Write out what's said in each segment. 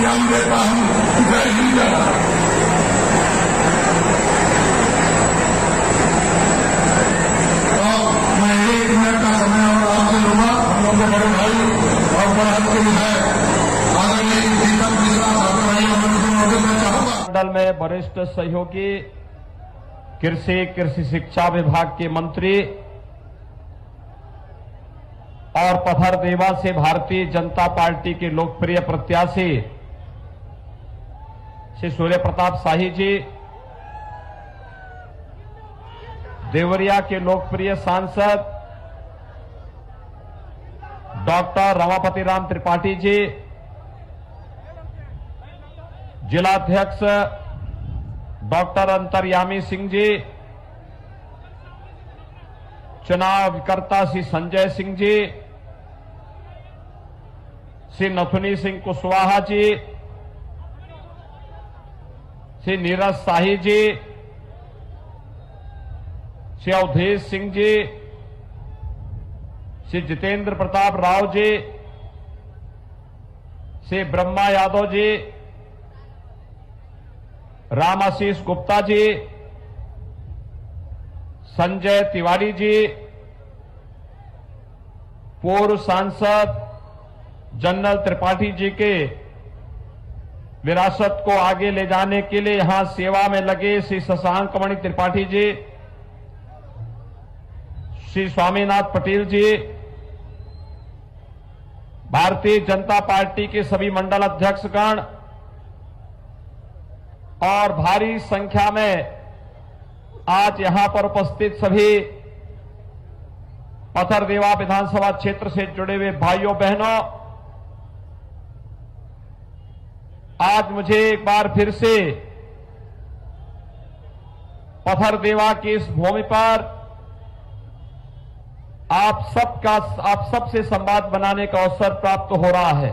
ज्ञान देता हूं। जय हिंद। मैं 1 मिनट का समय और आपसे लूंगा। हम लोग के बड़े भाई और बड़हत के विधायक आदरणीय दीपक मिश्रा साहब भाई और मैं चाहूंगा मंडल में वरिष्ठ सहयोगी कृषि शिक्षा विभाग के मंत्री और पथरदेवा से भारतीय जनता पार्टी के लोकप्रिय प्रत्याशी श्री सूर्य प्रताप शाही जी, देवरिया के लोकप्रिय सांसद डॉक्टर रमापति राम त्रिपाठी जी, जिलाध्यक्ष डॉक्टर अंतर्यामी सिंह जी, चुनावकर्ता श्री संजय सिंह जी, श्री नथुनी सिंह कुशवाहा जी, श्री नीरज शाही जी, श्री अवधेश सिंह जी, श्री जितेंद्र प्रताप राव जी, श्री ब्रह्मा यादव जी, रामाशीष गुप्ता जी, संजय तिवारी जी, पूर्व सांसद जनरल त्रिपाठी जी के विरासत को आगे ले जाने के लिए यहां सेवा में लगे श्री शशांक मणि त्रिपाठी जी, श्री स्वामीनाथ पटेल जी, भारतीय जनता पार्टी के सभी मंडल अध्यक्षगण और भारी संख्या में आज यहां पर उपस्थित सभी पथरदेवा विधानसभा क्षेत्र से जुड़े हुए भाइयों बहनों, आज मुझे एक बार फिर से पथरदेवा की इस भूमि पर आप सबसे संवाद बनाने का अवसर प्राप्त हो रहा है।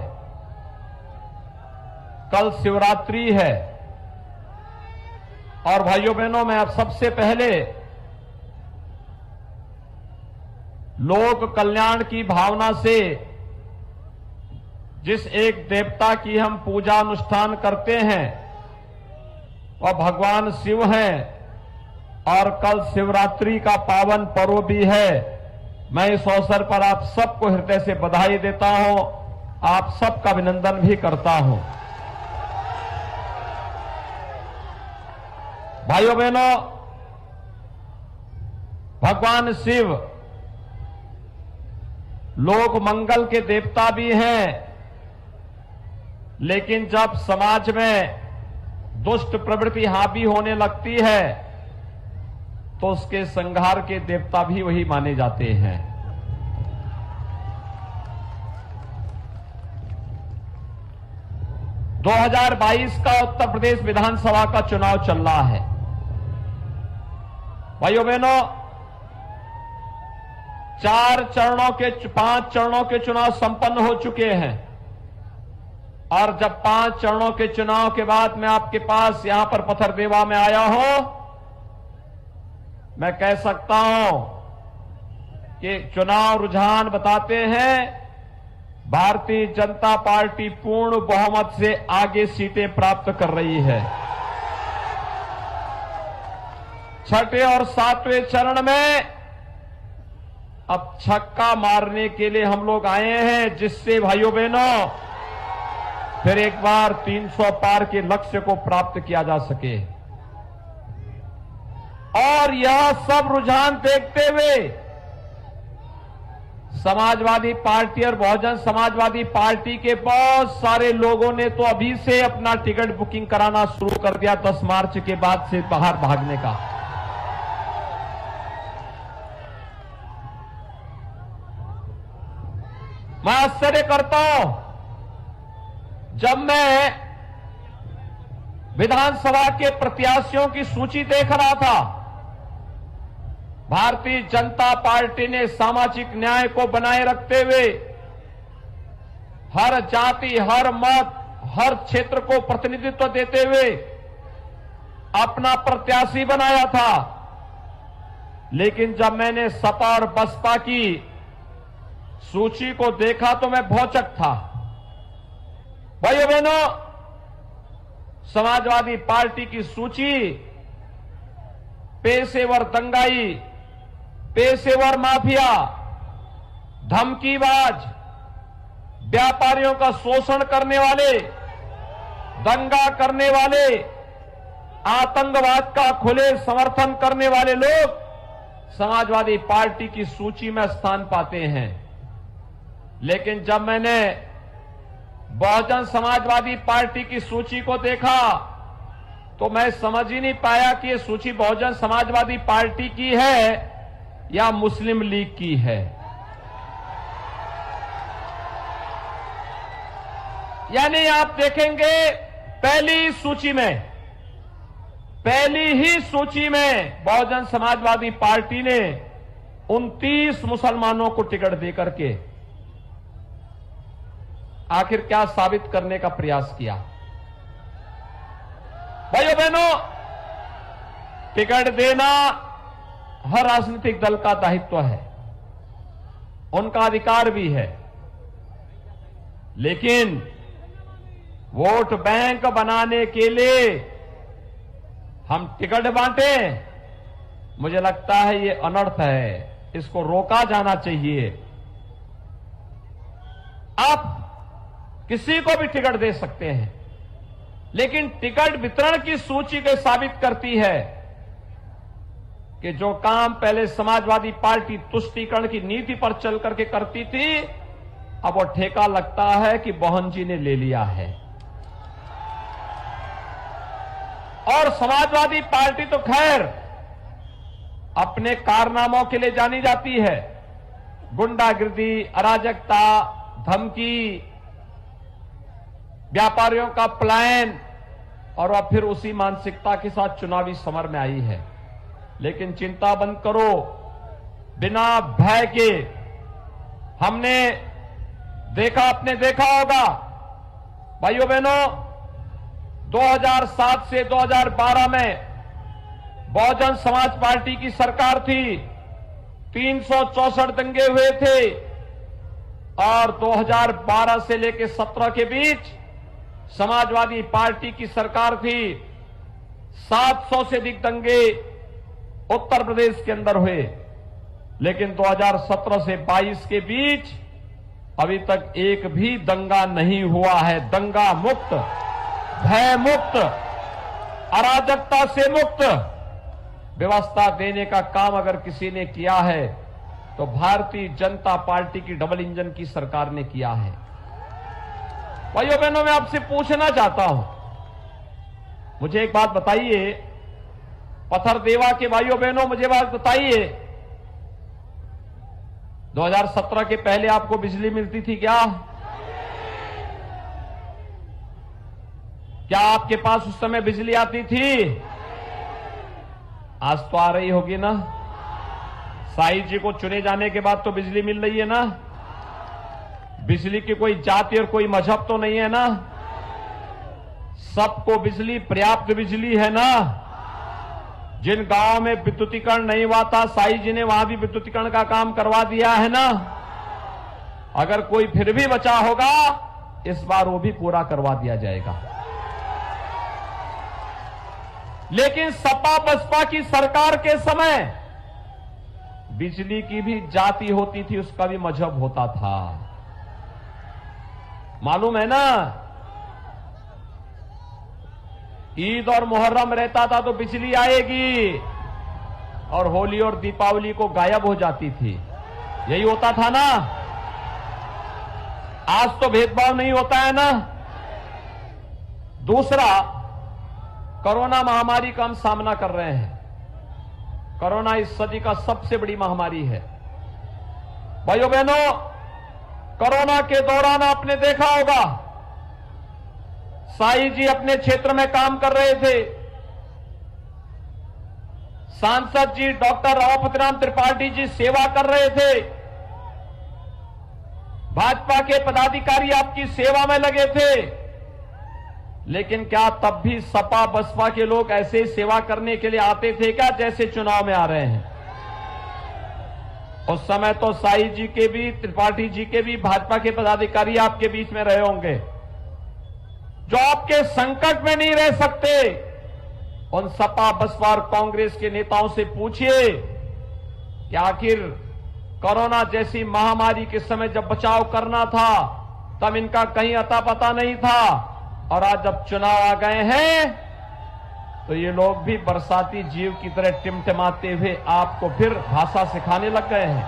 कल शिवरात्रि है और भाइयों बहनों, मैं आप सबसे पहले लोक कल्याण की भावना से जिस एक देवता की हम पूजा अनुष्ठान करते हैं वह भगवान शिव हैं और कल शिवरात्रि का पावन पर्व भी है। मैं इस अवसर पर आप सबको हृदय से बधाई देता हूं, आप सबका अभिनंदन भी करता हूं। भाइयों बहनों, भगवान शिव लोक मंगल के देवता भी हैं, लेकिन जब समाज में दुष्ट प्रवृत्ति हावी होने लगती है तो उसके संहार के देवता भी वही माने जाते हैं। दो 2022 का उत्तर प्रदेश विधानसभा का चुनाव चल रहा है। भाइयों बहनों, 5 चरणों के चुनाव संपन्न हो चुके हैं और जब 5 चरणों के चुनाव के बाद मैं आपके पास यहां पर पथरदेवा में आया हूं, मैं कह सकता हूं कि चुनाव रुझान बताते हैं भारतीय जनता पार्टी पूर्ण बहुमत से आगे सीटें प्राप्त कर रही है। 6ठे और 7वें चरण में अब छक्का मारने के लिए हम लोग आए हैं, जिससे भाइयों बहनों फिर एक बार 300 पार के लक्ष्य को प्राप्त किया जा सके। और यह सब रुझान देखते हुए समाजवादी पार्टी और बहुजन समाजवादी पार्टी के बहुत सारे लोगों ने तो अभी से अपना टिकट बुकिंग कराना शुरू कर दिया 10 मार्च के बाद से बाहर भागने का। मैं आश्चर्य करता हूं, जब मैं विधानसभा के प्रत्याशियों की सूची देख रहा था, भारतीय जनता पार्टी ने सामाजिक न्याय को बनाए रखते हुए हर जाति, हर मत, हर क्षेत्र को प्रतिनिधित्व देते हुए अपना प्रत्याशी बनाया था। लेकिन जब मैंने सपा और बसपा की सूची को देखा तो मैं भौचक था। भाइयों बहनों, समाजवादी पार्टी की सूची पेशेवर दंगाई, पेशेवर माफिया, धमकीबाज, व्यापारियों का शोषण करने वाले, दंगा करने वाले, आतंकवाद का खुले समर्थन करने वाले लोग समाजवादी पार्टी की सूची में स्थान पाते हैं। लेकिन जब मैंने बहुजन समाजवादी पार्टी की सूची को देखा तो मैं समझ ही नहीं पाया कि ये सूची बहुजन समाजवादी पार्टी की है या मुस्लिम लीग की है। यानी आप देखेंगे पहली ही सूची में बहुजन समाजवादी पार्टी ने 29 मुसलमानों को टिकट देकर के आखिर क्या साबित करने का प्रयास किया। भाइयों बहनों, टिकट देना हर राजनीतिक दल का दायित्व है, उनका अधिकार भी है, लेकिन वोट बैंक बनाने के लिए हम टिकट बांटे, मुझे लगता है ये अनर्थ है, इसको रोका जाना चाहिए। आप किसी को भी टिकट दे सकते हैं, लेकिन टिकट वितरण की सूची के साबित करती है कि जो काम पहले समाजवादी पार्टी तुष्टीकरण की नीति पर चल करके करती थी, अब वो ठेका लगता है कि मोहन जी ने ले लिया है। और समाजवादी पार्टी तो खैर अपने कारनामों के लिए जानी जाती है, गुंडागिर्दी, अराजकता, धमकी, व्यापारियों का पलायन, और वह फिर उसी मानसिकता के साथ चुनावी समर में आई है। लेकिन चिंता बंद करो, बिना भय के हमने देखा, आपने देखा होगा भाइयों बहनों, 2007 से 2012 में बहुजन समाज पार्टी की सरकार थी, 364 दंगे हुए थे, और 2012 से लेकर 17 के बीच समाजवादी पार्टी की सरकार थी। 700 से अधिक दंगे उत्तर प्रदेश के अंदर हुए, लेकिन 2017 से 22 के बीच अभी तक एक भी दंगा नहीं हुआ है। दंगा मुक्त, भय मुक्त, अराजकता से मुक्त व्यवस्था देने का काम अगर किसी ने किया है तो भारतीय जनता पार्टी की डबल इंजन की सरकार ने किया है। भाइयों बहनों, मैं आपसे पूछना चाहता हूं, मुझे एक बात बताइए, पथरदेवा के भाइयों बहनों, मुझे बात बताइए, 2017 के पहले आपको बिजली मिलती थी क्या? क्या आपके पास उस समय बिजली आती थी? आज तो आ रही होगी ना। साई जी को चुने जाने के बाद तो बिजली मिल रही है ना। बिजली की कोई जाति और कोई मजहब तो नहीं है ना। सबको बिजली, पर्याप्त बिजली है ना। जिन गांवों में विद्युतीकरण नहीं हुआ था, साई जी ने वहां भी विद्युतीकरण का काम करवा दिया है ना। अगर कोई फिर भी बचा होगा, इस बार वो भी पूरा करवा दिया जाएगा। लेकिन सपा बसपा की सरकार के समय बिजली की भी जाति होती थी, उसका भी मजहब होता था, मालूम है ना। ईद और मुहर्रम रहता था तो बिजली आएगी, और होली और दीपावली को गायब हो जाती थी, यही होता था ना। आज तो भेदभाव नहीं होता है ना। दूसरा, कोरोना महामारी का हम सामना कर रहे हैं। कोरोना इस सदी का सबसे बड़ी महामारी है। भाइयों बहनों, कोरोना के दौरान आपने देखा होगा, साई जी अपने क्षेत्र में काम कर रहे थे, सांसद जी डॉक्टर रावपतिराम त्रिपाठी जी सेवा कर रहे थे, भाजपा के पदाधिकारी आपकी सेवा में लगे थे। लेकिन क्या तब भी सपा बसपा के लोग ऐसे ही सेवा करने के लिए आते थे क्या, जैसे चुनाव में आ रहे हैं? उस समय तो साई जी के भी, त्रिपाठी जी के भी भाजपा के पदाधिकारी आपके बीच में रहे होंगे। जो आपके संकट में नहीं रह सकते, उन सपा बसपा और कांग्रेस के नेताओं से पूछिए कि आखिर कोरोना जैसी महामारी के समय जब बचाव करना था तब इनका कहीं अता पता नहीं था, और आज जब चुनाव आ गए हैं तो ये लोग भी बरसाती जीव की तरह टिमटिमाते हुए आपको फिर भाषा सिखाने लग गए हैं।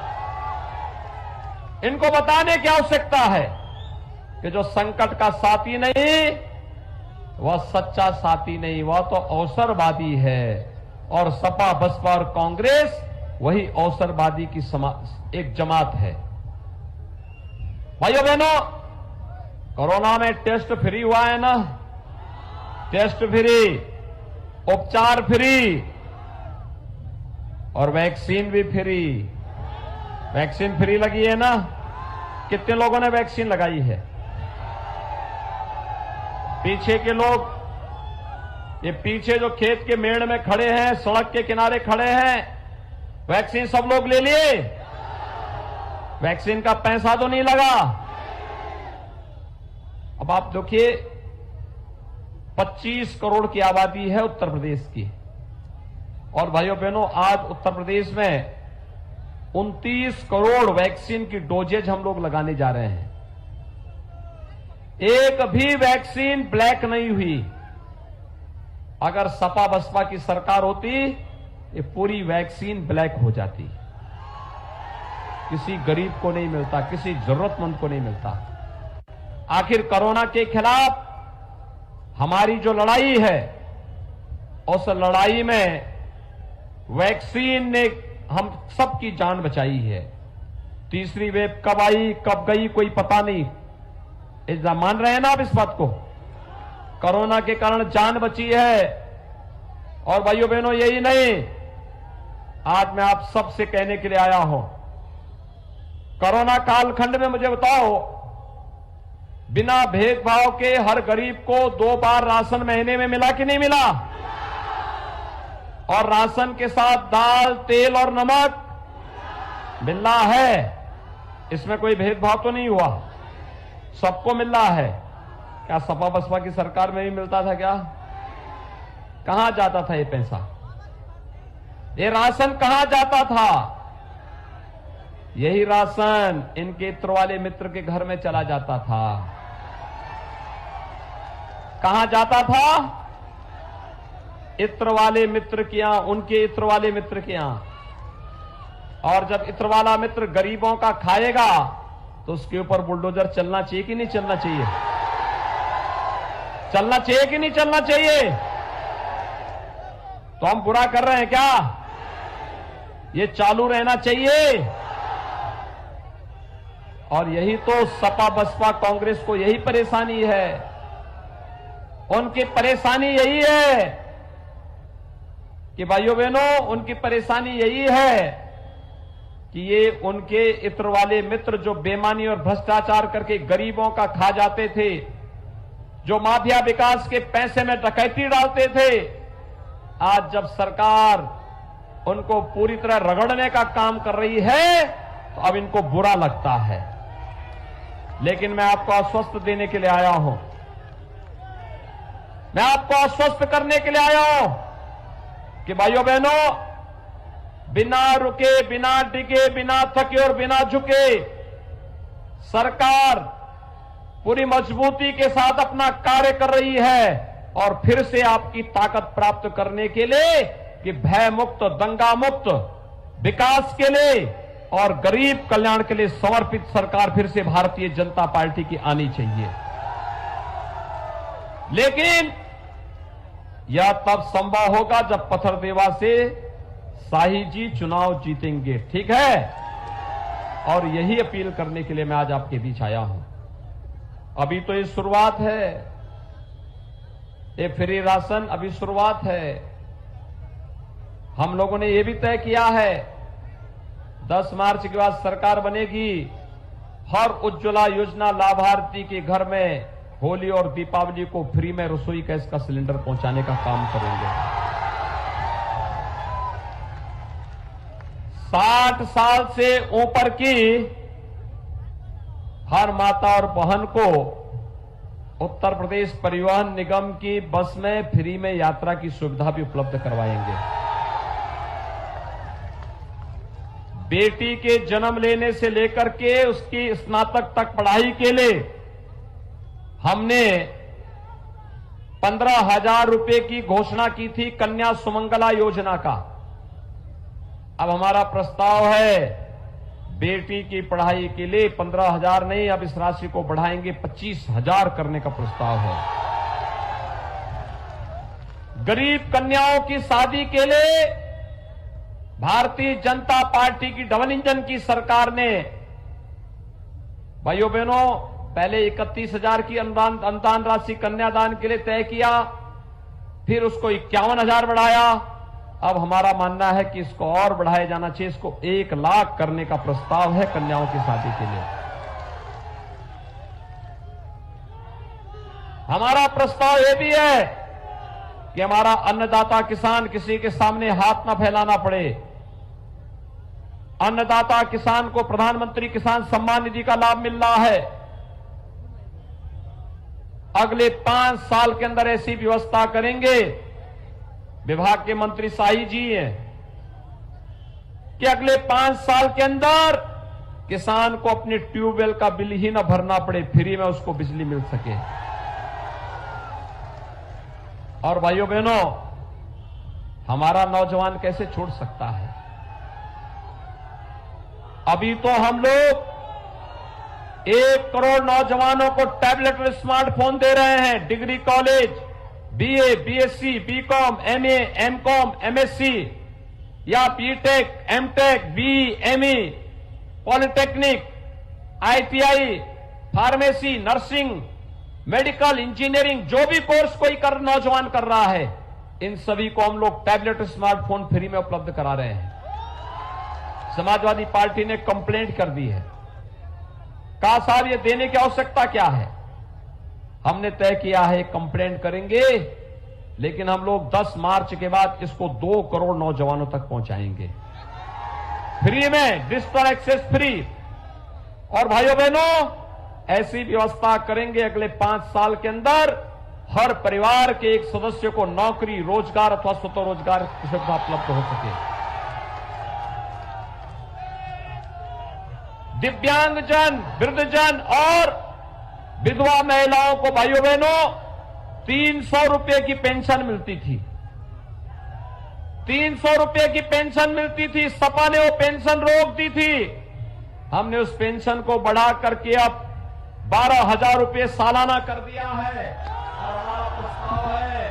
इनको बताने की आवश्यकता है कि जो संकट का साथी नहीं वह सच्चा साथी नहीं, वह तो अवसरवादी है, और सपा बसपा और कांग्रेस वही अवसरवादी की एक जमात है। भाइयों बहनों, कोरोना में टेस्ट फ्री हुआ है ना, टेस्ट फ्री, उपचार फ्री और वैक्सीन भी फ्री। वैक्सीन फ्री लगी है ना? कितने लोगों ने वैक्सीन लगाई है? पीछे के लोग, ये पीछे जो खेत के मेड़ में खड़े हैं, सड़क के किनारे खड़े हैं, वैक्सीन सब लोग ले लिए? वैक्सीन का पैसा तो नहीं लगा? अब आप देखिए, 25 करोड़ की आबादी है उत्तर प्रदेश की, और भाइयों बहनों आज उत्तर प्रदेश में 29 करोड़ वैक्सीन की डोजेज हम लोग लगाने जा रहे हैं। एक भी वैक्सीन ब्लैक नहीं हुई। अगर सपा बसपा की सरकार होती, ये पूरी वैक्सीन ब्लैक हो जाती। किसी गरीब को नहीं मिलता, किसी जरूरतमंद को नहीं मिलता। आखिर कोरोना के खिलाफ हमारी जो लड़ाई है, उस लड़ाई में वैक्सीन ने हम सबकी जान बचाई है। तीसरी वेव कब आई कब गई कोई पता नहीं। मान रहे हैं ना आप इस बात को? कोरोना के कारण जान बची है। और भाइयों बहनों, यही नहीं, आज मैं आप सबसे कहने के लिए आया हूं, कोरोना कालखंड में मुझे बताओ, बिना भेदभाव के हर गरीब को 2 बार राशन महीने में मिला कि नहीं मिला? और राशन के साथ दाल, तेल और नमक मिल रहा है। इसमें कोई भेदभाव तो नहीं हुआ, सबको मिल रहा है। क्या सपा बसपा की सरकार में भी मिलता था क्या? कहां जाता था ये पैसा? ये राशन कहां जाता था? यही राशन इनके इत्र वाले मित्र के घर में चला जाता था। कहां जाता था? इत्र वाले मित्र के यहां, उनके इत्र वाले मित्र के यहां। और जब इत्र वाला मित्र गरीबों का खाएगा तो उसके ऊपर बुलडोजर चलना चाहिए कि नहीं चलना चाहिए? चलना चाहिए कि नहीं चलना चाहिए? तो हम बुरा कर रहे हैं क्या? ये चालू रहना चाहिए। और यही तो सपा बसपा कांग्रेस को यही परेशानी है। उनकी परेशानी यही है कि भाइयों बहनों, उनकी परेशानी यही है कि ये उनके इत्र वाले मित्र जो बेईमानी और भ्रष्टाचार करके गरीबों का खा जाते थे, जो माफिया विकास के पैसे में डकैती डालते थे, आज जब सरकार उनको पूरी तरह रगड़ने का काम कर रही है तो अब इनको बुरा लगता है। लेकिन मैं आपको आश्वस्त देने के लिए आया हूं, मैं आपको आश्वस्त करने के लिए आया हूं कि भाइयों बहनों, बिना रुके, बिना डिगे, बिना थके और बिना झुके सरकार पूरी मजबूती के साथ अपना कार्य कर रही है। और फिर से आपकी ताकत प्राप्त करने के लिए कि भय मुक्त, दंगा मुक्त, विकास के लिए और गरीब कल्याण के लिए समर्पित सरकार फिर से भारतीय जनता पार्टी की आनी चाहिए। लेकिन यह तब संभव होगा जब पथरदेवा से शाही जी चुनाव जीतेंगे, ठीक है? और यही अपील करने के लिए मैं आज आपके बीच आया हूं। अभी तो ये शुरुआत है, ये फ्री राशन अभी शुरुआत है। हम लोगों ने यह भी तय किया है 10 मार्च के बाद सरकार बनेगी, हर उज्ज्वला योजना लाभार्थी के घर में होली और दीपावली को फ्री में रसोई गैस का सिलेंडर पहुंचाने का काम करेंगे। 60 साल से ऊपर की हर माता और बहन को उत्तर प्रदेश परिवहन निगम की बस में फ्री में यात्रा की सुविधा भी उपलब्ध करवाएंगे। बेटी के जन्म लेने से लेकर के उसकी स्नातक तक पढ़ाई के लिए हमने 15,000 रुपए की घोषणा की थी कन्या सुमंगला योजना का। अब हमारा प्रस्ताव है बेटी की पढ़ाई के लिए 15,000 नहीं, अब इस राशि को बढ़ाएंगे 25,000 करने का प्रस्ताव है। गरीब कन्याओं की शादी के लिए भारतीय जनता पार्टी की डबल इंजन की सरकार ने, भाइयों बहनों, पहले 31,000 की अनुदान राशि कन्यादान के लिए तय किया, फिर उसको 51,000 बढ़ाया। अब हमारा मानना है कि इसको और बढ़ाया जाना चाहिए, इसको 1 लाख करने का प्रस्ताव है कन्याओं की शादी के लिए। हमारा प्रस्ताव यह भी है कि हमारा अन्नदाता किसान किसी के सामने हाथ न फैलाना पड़े। अन्नदाता किसान को प्रधानमंत्री किसान सम्मान निधि का लाभ मिल रहा है। अगले 5 साल के अंदर ऐसी व्यवस्था करेंगे, विभाग के मंत्री शाही जी हैं, कि अगले 5 साल के अंदर किसान को अपने ट्यूबवेल का बिल ही न भरना पड़े, फ्री में उसको बिजली मिल सके। और भाइयों बहनों, हमारा नौजवान कैसे छोड़ सकता है? अभी तो हम लोग 1 करोड़ नौजवानों को टैबलेट और स्मार्टफोन दे रहे हैं। Degree college, BA, BSc, BCom, MA, MCom, MSc या BTech, MTech, BE, ME, polytechnic, ITI, pharmacy, nursing, medical, engineering, जो भी कोर्स कोई नौजवान कर रहा है, इन सभी को हम लोग टैबलेट और स्मार्टफोन फ्री में उपलब्ध करा रहे हैं। समाजवादी पार्टी ने कंप्लेंट कर दी है, कहा साहब ये देने की आवश्यकता क्या है? हमने तय किया है कंप्लेंट करेंगे, लेकिन हम लोग 10 मार्च के बाद इसको 2 करोड़ नौजवानों तक पहुंचाएंगे फ्री में, डिजिटल एक्सेस फ्री। और भाइयों बहनों, ऐसी व्यवस्था करेंगे अगले 5 साल के अंदर हर परिवार के एक सदस्य को नौकरी, रोजगार अथवा स्वतः रोजगार की सुविधा उपलब्ध हो सके। दिव्यांगजन, वृद्धजन और विधवा महिलाओं को, भाइयों बहनों, 300 रुपए की पेंशन मिलती थी। 300 रुपए की पेंशन मिलती थी। सपा ने वो पेंशन रोक दी थी। हमने उस पेंशन को बढ़ा करके अब 12,000 रुपए सालाना कर दिया है। और हमारा प्रस्ताव है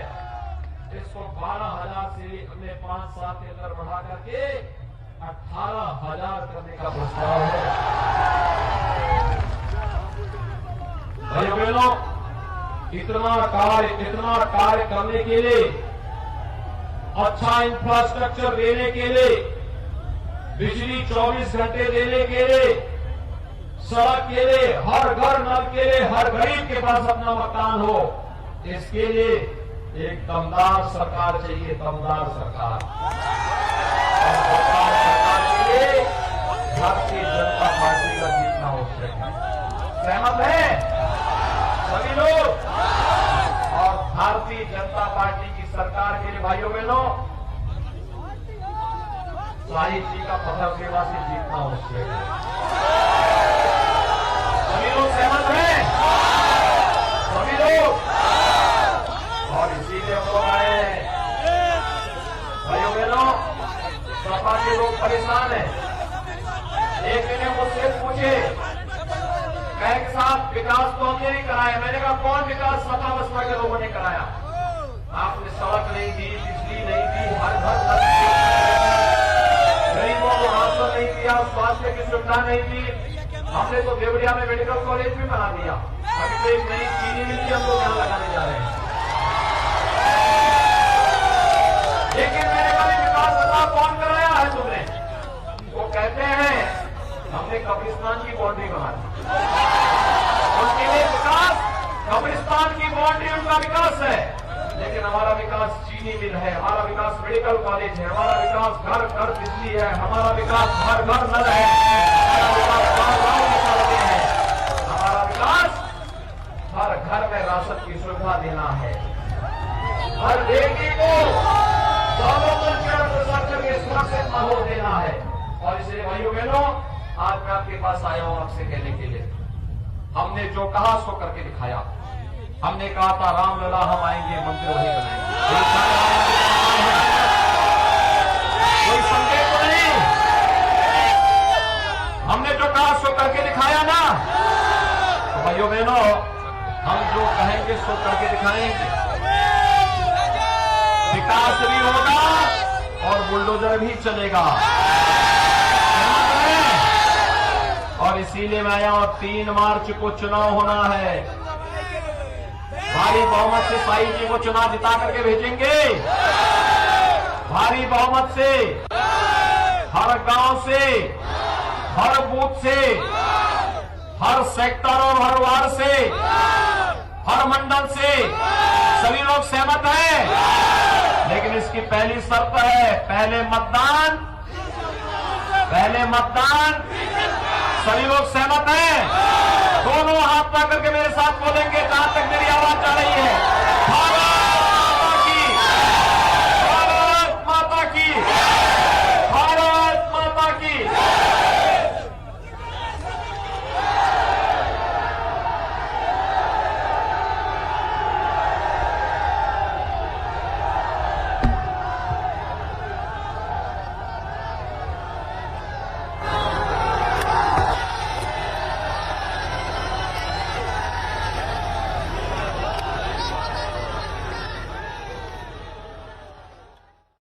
इसको 12,000 से अगले 5 साल के अंदर बढ़ा करके 18,000 करने का प्रस्ताव है। भाइयों बहनों, इतना कार्य करने के लिए, अच्छा इंफ्रास्ट्रक्चर देने के लिए, बिजली 24 घंटे देने के लिए, सड़क के लिए, हर घर नल के लिए, हर गरीब के पास अपना मकान हो, इसके लिए एक दमदार सरकार चाहिए, दमदार सरकार। और दमदार सरकार के लिए भारतीय जनता पार्टी का जीतना आवश्यक है। सहमत है सभी लोग? और भारतीय जनता पार्टी की सरकार के लिए, भाइयों बहनों, शाही जी का पथ सेवा से जीतना आवश्यक है। सभी लोग सहमत हैं? सभी लोग? और इसीलिए हम लोग आए हैं। भाइयों बहनों, सपा के लोग परेशान हैं। एक ने मुझसे पूछे, कहे कि साहब विकास तो हमने नहीं कराया। मैंने कहा कौन विकास सपा बसपा के लोगों ने कराया? आपने सड़क नहीं दी, बिजली नहीं दी, हर घर नल, गरीबों को राशन नहीं दिया, स्वास्थ्य की सुविधा नहीं दी। हमने तो देवरिया में मेडिकल कॉलेज भी बना दिया। अभी तो एक नई चीनी मिल हम लोग यहां लगाने जा रहे हैं। लेकिन मैंने कहा विकास बता कौन कराया है तुमने? वो कहते हैं हमने कब्रिस्तान की बाउंड्री बना दी। उनके लिए विकास कब्रिस्तान की बाउंड्री उनका विकास है, लेकिन हमारा विकास चीनी मिल है, हमारा विकास मेडिकल कॉलेज है, हमारा विकास घर घर बिजली है, हमारा विकास घर घर नल है, हमारा विकास गाँव गाँव में सड़कें हैं, हमारा विकास हर घर में राशन दर्जा देना है। हर बेटी को स्वावलंबन के सुरक्षित माहौल देना है। और इसलिए भाइयों बहनों, आज मैं आपके पास आया हूं आपसे कहने के लिए, हमने जो कहा सो करके दिखाया। हमने कहा था रामलला हम आएंगे, मंदिर वही बनाएंगे। कोई संदेह तो नहीं, हमने जो कहा सो करके दिखाया ना। तो भाइयों बहनों, हम जो कहेंगे सो करके दिखाएंगे। विकास भी होगा और बुलडोजर भी चलेगा। और इसीलिए मैं आया हूं, 3 मार्च को चुनाव होना है। भारी बहुमत से साई जी को चुनाव जिता करके भेजेंगे। भारी बहुमत से, हर गांव से, हर बूथ से, हर सेक्टर और हर वार्ड से, हर मंडल से सभी लोग सहमत हैं। लेकिन इसकी पहली शर्त है, पहले मतदान। सभी लोग सहमत हैं? दोनों हाथ पकड़ करके मेरे साथ बोलेंगे जहां तक मेरी आवाज जा रही है।